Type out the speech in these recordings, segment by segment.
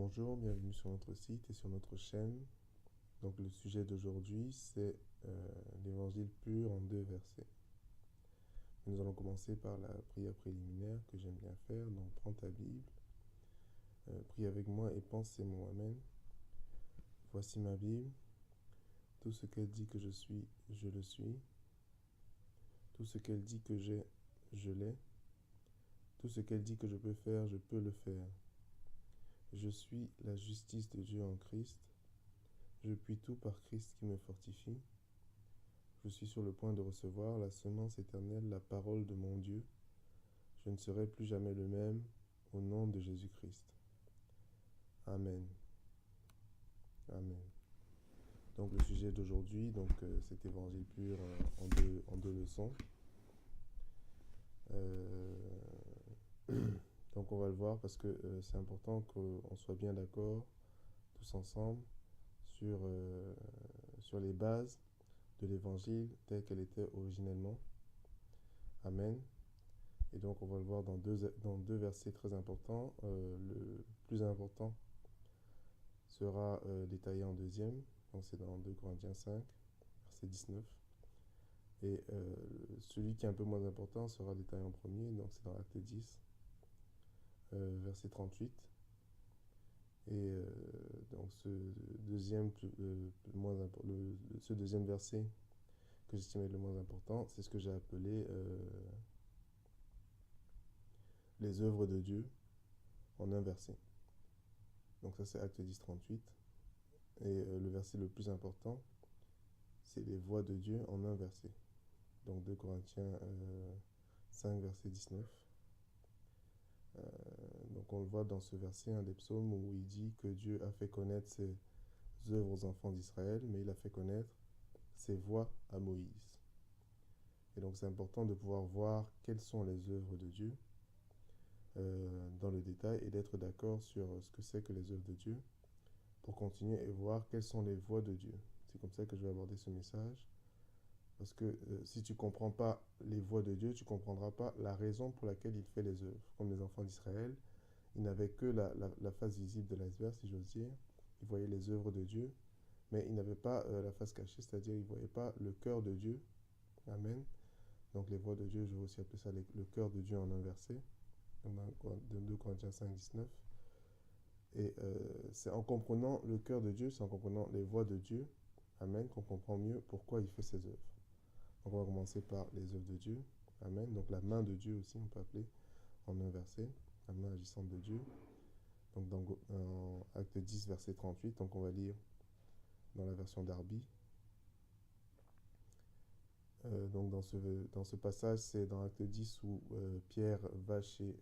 Bonjour, bienvenue sur notre site et sur notre chaîne. Donc le sujet d'aujourd'hui c'est l'évangile pur en 2 versets. Nous allons commencer par la prière préliminaire que j'aime bien faire. Donc prends ta Bible, prie avec moi et pense ces mots. Amen. Voici ma Bible. Tout ce qu'elle dit que je suis, je le suis. Tout ce qu'elle dit que j'ai, je l'ai. Tout ce qu'elle dit que je peux faire, je peux le faire. Je suis la justice de Dieu en Christ. Je puis tout par Christ qui me fortifie. Je suis sur le point de recevoir la semence éternelle, la parole de mon Dieu. Je ne serai plus jamais le même, au nom de Jésus-Christ. Amen. Amen. Donc le sujet d'aujourd'hui, cet évangile pur en deux leçons. Donc on va le voir parce que c'est important qu'on soit bien d'accord tous ensemble sur les bases de l'évangile tel qu'elle était originellement. Amen. Et donc on va le voir dans deux versets très importants. Le plus important sera détaillé en deuxième. Donc c'est dans 2 Corinthiens 5, verset 19. Et celui qui est un peu moins important sera détaillé en premier. Donc c'est dans Acte 10, verset 38. Et donc ce deuxième verset que j'estimais le moins important, c'est ce que j'ai appelé les œuvres de Dieu en un verset. Donc ça c'est Acte 10, 38. Et le verset le plus important, c'est les voies de Dieu en un verset. Donc 2 Corinthiens 5, verset 19. Donc on le voit dans ce verset, un des psaumes, où il dit que Dieu a fait connaître ses œuvres aux enfants d'Israël, mais il a fait connaître ses voies à Moïse. Et donc c'est important de pouvoir voir quelles sont les œuvres de Dieu dans le détail et d'être d'accord sur ce que c'est que les œuvres de Dieu pour continuer et voir quelles sont les voies de Dieu. C'est comme ça que je vais aborder ce message. Parce que si tu ne comprends pas les voies de Dieu, tu ne comprendras pas la raison pour laquelle il fait les œuvres. Comme les enfants d'Israël, ils n'avaient que la face visible de l'iceberg, si j'ose dire. Ils voyaient les œuvres de Dieu, mais ils n'avaient pas la face cachée, c'est-à-dire ils ne voyaient pas le cœur de Dieu. Amen. Donc les voies de Dieu, je vais aussi appeler ça le cœur de Dieu en un verset. Dans 2 Corinthiens 5, 19. Et c'est en comprenant le cœur de Dieu, c'est en comprenant les voies de Dieu, amen, qu'on comprend mieux pourquoi il fait ses œuvres. Donc on va commencer par les œuvres de Dieu. Amen. Donc la main de Dieu aussi, on peut appeler en un verset. La main agissante de Dieu. Donc dans Acte 10, verset 38. Donc on va lire dans la version d'Arby. Donc dans ce passage, c'est dans Acte 10 où Pierre va chez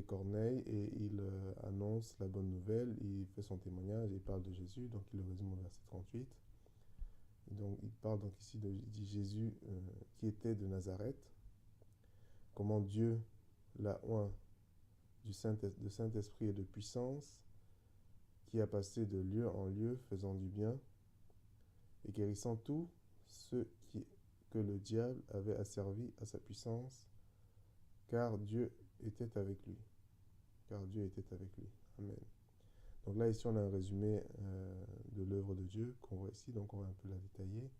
Corneille et il annonce la bonne nouvelle. Il fait son témoignage et il parle de Jésus. Donc il le résume au verset 38. Donc, il parle donc ici de Jésus qui était de Nazareth, comment Dieu l'a oint de Saint-Esprit et de puissance, qui a passé de lieu en lieu, faisant du bien et guérissant tous ceux que le diable avait asservis à sa puissance, car Dieu était avec lui. Car Dieu était avec lui. Amen. Donc là, ici, on a un résumé de l'œuvre de Dieu qu'on voit ici, donc on va un peu la détailler.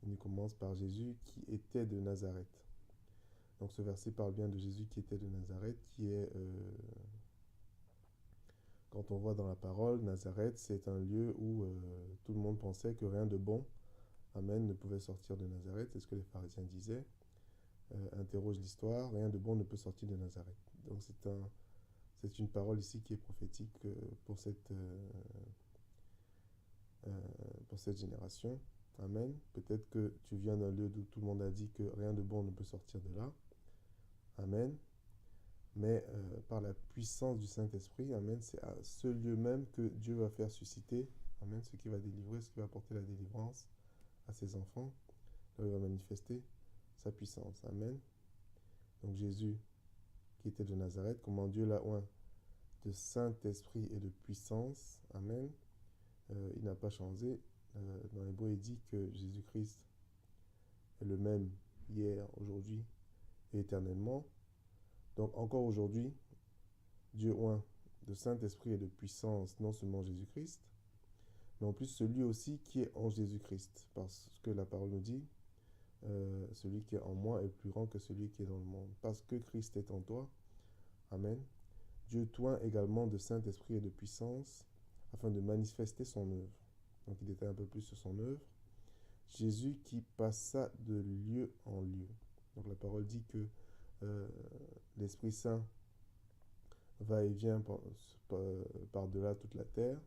Il commence par Jésus qui était de Nazareth. Donc ce verset parle bien de Jésus qui était de Nazareth, qui est, quand on voit dans la parole, Nazareth, c'est un lieu où tout le monde pensait que rien de bon, amen, ne pouvait sortir de Nazareth. C'est ce que les pharisiens disaient. Interroge l'histoire, rien de bon ne peut sortir de Nazareth. Donc c'est une parole ici qui est prophétique pour cette génération. Amen. Peut-être que tu viens d'un lieu où tout le monde a dit que rien de bon ne peut sortir de là. Amen. Mais par la puissance du Saint-Esprit, amen, c'est à ce lieu même que Dieu va faire susciter, amen, ce qui va délivrer, ce qui va apporter la délivrance à ses enfants. Là, il va manifester sa puissance. Amen. Donc Jésus, qui était de Nazareth, comment Dieu l'a oint de Saint-Esprit et de puissance. Amen. Il n'a pas changé. Dans l'hébreu, il dit que Jésus-Christ est le même hier, aujourd'hui et éternellement. Donc encore aujourd'hui, Dieu oint de Saint-Esprit et de puissance, non seulement Jésus-Christ, mais en plus celui aussi qui est en Jésus-Christ. Parce que la parole nous dit, celui qui est en moi est plus grand que celui qui est dans le monde. Parce que Christ est en toi, Amen. Dieu toint également de Saint-Esprit et de puissance afin de manifester son œuvre. Donc il détaille un peu plus sur son œuvre. Jésus qui passa de lieu en lieu. Donc la parole dit que l'Esprit Saint va et vient par-delà toute la terre,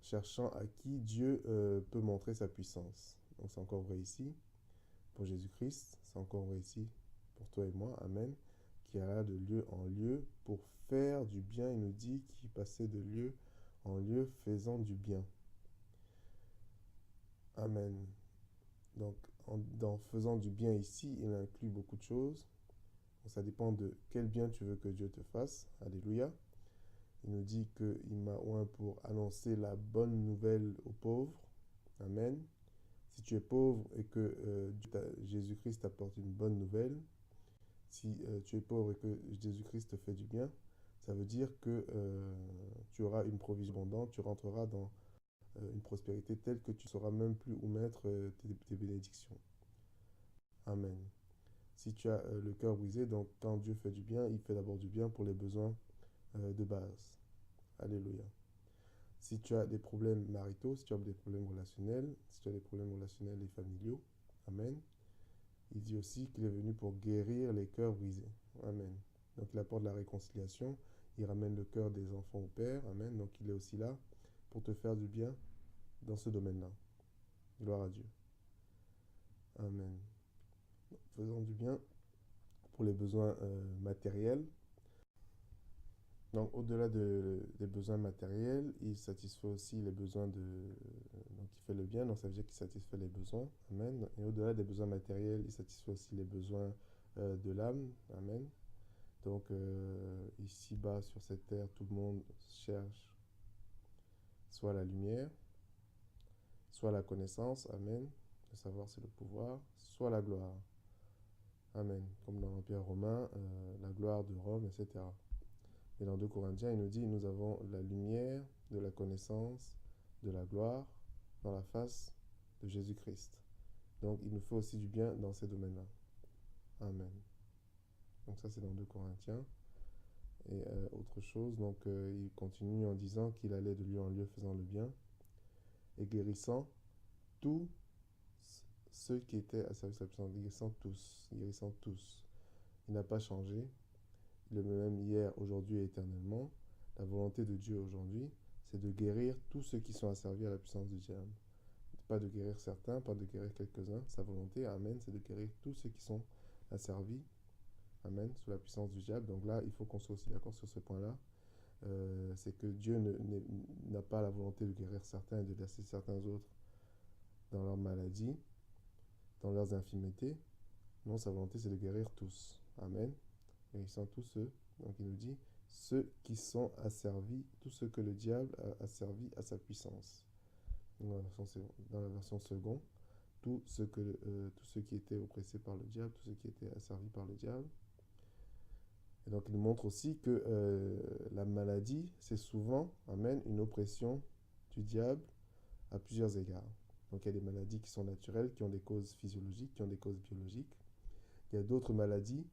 cherchant à qui Dieu peut montrer sa puissance. Donc c'est encore vrai ici pour Jésus-Christ, c'est encore vrai ici pour toi et moi, Amen, qui alla de lieu en lieu pour faire du bien. Il nous dit qu'il passait de lieu en lieu faisant du bien. Amen. Donc, en faisant du bien ici, il inclut beaucoup de choses. Donc, ça dépend de quel bien tu veux que Dieu te fasse. Alléluia. Il nous dit qu'il m'a oint pour annoncer la bonne nouvelle aux pauvres. Amen. Si tu es pauvre et que Jésus-Christ t'apporte une bonne nouvelle, si tu es pauvre et que Jésus-Christ te fait du bien, ça veut dire que tu auras une provision abondante, tu rentreras dans une prospérité telle que tu ne sauras même plus où mettre tes bénédictions. Amen. Si tu as le cœur brisé, donc quand Dieu fait du bien, il fait d'abord du bien pour les besoins de base. Alléluia. Si tu as des problèmes maritaux, si tu as des problèmes relationnels, si tu as des problèmes relationnels et familiaux, Amen. Il dit aussi qu'il est venu pour guérir les cœurs brisés. Amen. Donc il apporte la réconciliation, il ramène le cœur des enfants au Père. Amen. Donc il est aussi là pour te faire du bien dans ce domaine-là. Gloire à Dieu. Amen. Faisons du bien pour les besoins matériels. Donc, au-delà des besoins matériels, il satisfait aussi les besoins de... Donc, il fait le bien, donc ça veut dire qu'il satisfait les besoins. Amen. Et au-delà des besoins matériels, il satisfait aussi les besoins de l'âme. Amen. Donc, ici-bas, sur cette terre, tout le monde cherche soit la lumière, soit la connaissance. Amen. Le savoir, c'est le pouvoir, soit la gloire. Amen. Comme dans l'Empire romain, la gloire de Rome, etc. Et dans 2 Corinthiens, il nous dit, nous avons la lumière de la connaissance, de la gloire dans la face de Jésus-Christ. Donc, il nous faut aussi du bien dans ces domaines-là. Amen. Donc ça, c'est dans 2 Corinthiens. Et autre chose, donc il continue en disant qu'il allait de lieu en lieu faisant le bien et guérissant tous ceux qui étaient à sa puissance, guérissant tous. Il n'a pas changé. Il est le même hier, aujourd'hui et éternellement. La volonté de Dieu aujourd'hui, c'est de guérir tous ceux qui sont asservis à la puissance du diable. Pas de guérir certains, pas de guérir quelques-uns. Sa volonté, Amen, c'est de guérir tous ceux qui sont asservis, Amen, sous la puissance du diable. Donc là, il faut qu'on soit aussi d'accord sur ce point-là. C'est que Dieu n'a pas la volonté de guérir certains et de laisser certains autres dans leur maladie, dans leurs infirmités. Non, sa volonté, c'est de guérir tous. Amen. Guérissant tous ceux, donc il nous dit, ceux qui sont asservis, tous ceux que le diable a asservis à sa puissance. Dans la version seconde, tous ceux qui étaient oppressés par le diable, tous ceux qui étaient asservis par le diable. Et donc il nous montre aussi que la maladie, c'est souvent, Amen, une oppression du diable à plusieurs égards. Donc il y a des maladies qui sont naturelles, qui ont des causes physiologiques, qui ont des causes biologiques. Il y a d'autres maladies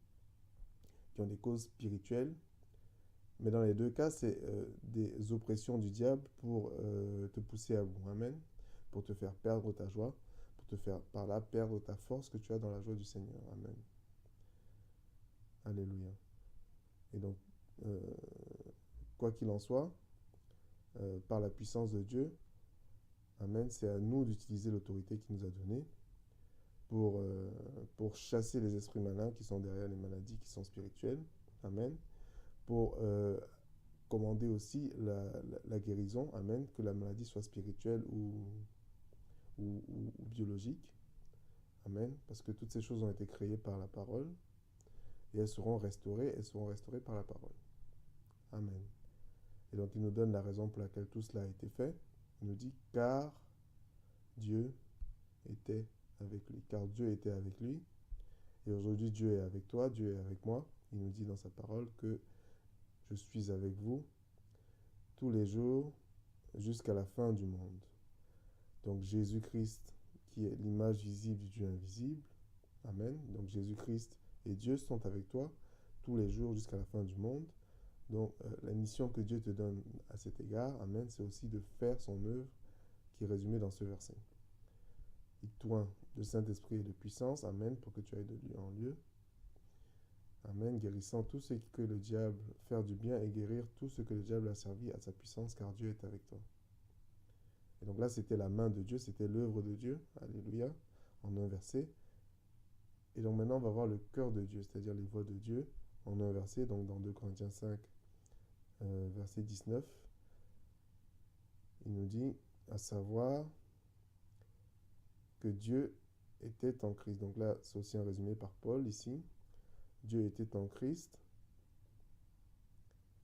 qui ont des causes spirituelles. Mais dans les deux cas, c'est des oppressions du diable pour te pousser à bout. Amen. Pour te faire perdre ta joie, pour te faire par là perdre ta force que tu as dans la joie du Seigneur. Amen. Alléluia. Et donc, quoi qu'il en soit, par la puissance de Dieu, Amen, c'est à nous d'utiliser l'autorité qu'il nous a donnée pour chasser les esprits malins qui sont derrière les maladies qui sont spirituelles. Amen. Pour commander aussi la guérison. Amen. Que la maladie soit spirituelle ou biologique. Amen. Parce que toutes ces choses ont été créées par la parole et elles seront restaurées par la parole. Amen. Et donc il nous donne la raison pour laquelle tout cela a été fait. Il nous dit car Dieu était avec lui. Car Dieu était avec lui. Et aujourd'hui Dieu est avec toi, Dieu est avec moi. Il nous dit dans sa parole que je suis avec vous tous les jours jusqu'à la fin du monde. Donc Jésus-Christ, qui est l'image visible du Dieu invisible. Amen. Donc Jésus-Christ et Dieu sont avec toi tous les jours jusqu'à la fin du monde. Donc la mission que Dieu te donne à cet égard, amen, c'est aussi de faire son œuvre qui est résumée dans ce verset. Il t'oint de Saint-Esprit et de puissance, amen, pour que tu ailles de lieu en lieu. Amen, guérissant tout ce que le diable, faire du bien et guérir tout ce que le diable a servi à sa puissance, car Dieu est avec toi. Et donc là, c'était la main de Dieu, c'était l'œuvre de Dieu, alléluia, en un verset. Et donc maintenant, on va voir le cœur de Dieu, c'est-à-dire les voies de Dieu, en un verset, donc dans 2 Corinthiens 5, verset 19. Il nous dit, à savoir que Dieu était en Christ. Donc là, c'est aussi un résumé par Paul ici. Dieu était en Christ,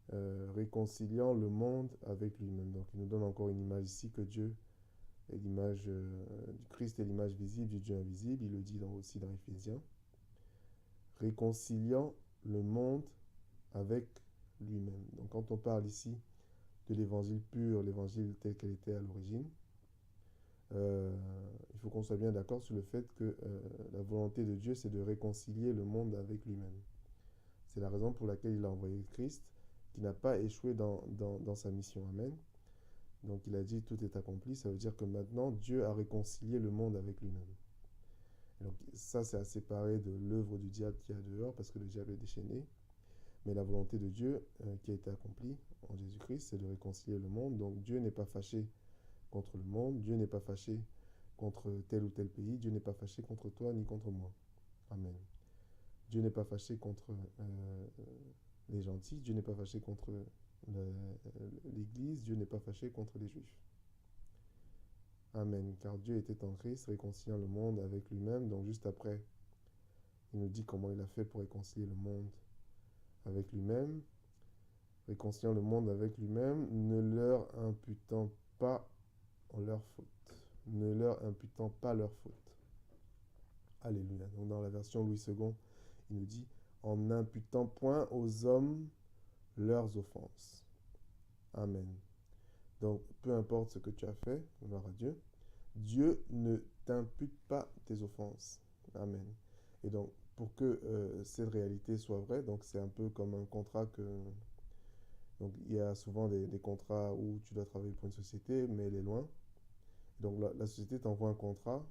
réconciliant le monde avec lui-même. Donc il nous donne encore une image ici que Dieu est l'image du Christ est l'image visible du Dieu invisible. Il le dit aussi dans Éphésiens. Réconciliant le monde avec lui-même. Donc quand on parle ici de l'évangile pur, l'évangile tel qu'elle était à l'origine, il faut qu'on soit bien d'accord sur le fait que la volonté de Dieu, c'est de réconcilier le monde avec lui-même. C'est la raison pour laquelle il a envoyé Christ, qui n'a pas échoué dans sa mission. Amen. Donc il a dit tout est accompli, ça veut dire que maintenant Dieu a réconcilié le monde avec lui-même. Donc ça, c'est à séparer de l'œuvre du diable qui est dehors, parce que le diable est déchaîné. Mais la volonté de Dieu qui a été accomplie en Jésus-Christ, c'est de réconcilier le monde. Donc Dieu n'est pas fâché contre le monde, Dieu n'est pas fâché contre tel ou tel pays, Dieu n'est pas fâché contre toi ni contre moi. Amen. Dieu n'est pas fâché contre les gentils, Dieu n'est pas fâché contre l'Église, Dieu n'est pas fâché contre les Juifs. Amen. Car Dieu était en Christ, réconciliant le monde avec lui-même. Donc juste après, il nous dit comment il a fait pour réconcilier le monde avec lui-même. Réconciliant le monde avec lui-même, ne leur imputant pas leur faute. Ne leur imputant pas leur faute. Alléluia. Donc dans la version Louis II, il nous dit en n'imputant point aux hommes leurs offenses. Amen. Donc peu importe ce que tu as fait, gloire à Dieu, Dieu ne t'impute pas tes offenses. Amen. Et donc pour que cette réalité soit vraie, donc c'est un peu comme un contrat que... Donc il y a souvent des contrats où tu dois travailler pour une société, mais elle est loin. Donc la société t'envoie un contrat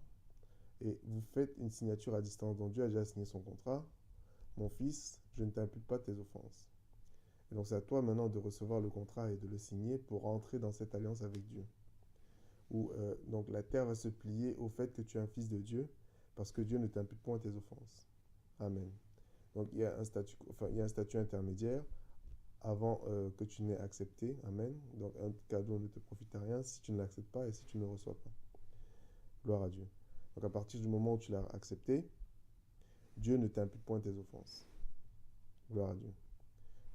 et vous faites une signature à distance. Donc Dieu a déjà signé son contrat. Mon fils, je ne t'impute pas tes offenses. Et donc c'est à toi maintenant de recevoir le contrat et de le signer pour entrer dans cette alliance avec Dieu. Où donc la terre va se plier au fait que tu es un fils de Dieu parce que Dieu ne t'impute point tes offenses. Amen. Donc il y a un statut intermédiaire avant que tu n'aies accepté. Amen. Donc un cadeau ne te profite à rien si tu ne l'acceptes pas et si tu ne le reçois pas. Gloire à Dieu. Donc à partir du moment où tu l'as accepté, Dieu ne t'impute point tes offenses. Gloire à Dieu.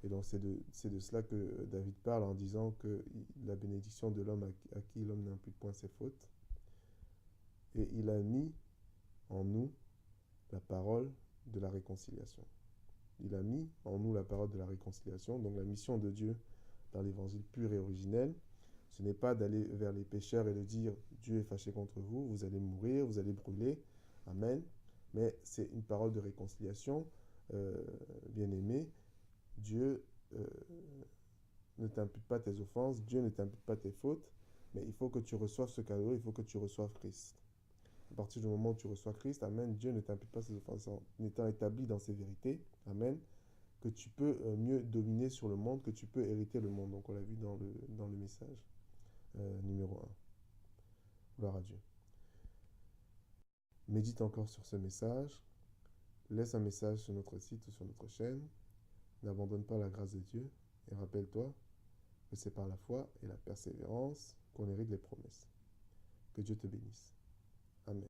Et donc c'est de cela que David parle en disant que la bénédiction de l'homme à qui l'homme n'impute point ses fautes. Et il a mis en nous la parole de la réconciliation. Il a mis en nous la parole de la réconciliation. Donc la mission de Dieu dans l'évangile pur et originel, ce n'est pas d'aller vers les pécheurs et de dire Dieu est fâché contre vous, vous allez mourir, vous allez brûler. Amen. Mais c'est une parole de réconciliation, bien-aimé. Dieu ne t'impute pas tes offenses, Dieu ne t'impute pas tes fautes, mais il faut que tu reçoives ce cadeau, il faut que tu reçoives Christ. À partir du moment où tu reçois Christ, amen, Dieu ne t'impute pas ses offenses en étant établi dans ses vérités, amen, que tu peux mieux dominer sur le monde, que tu peux hériter le monde. Donc on l'a vu dans le message numéro 1. Gloire à Dieu. Médite encore sur ce message. Laisse un message sur notre site ou sur notre chaîne. N'abandonne pas la grâce de Dieu. Et rappelle-toi que c'est par la foi et la persévérance qu'on hérite les promesses. Que Dieu te bénisse.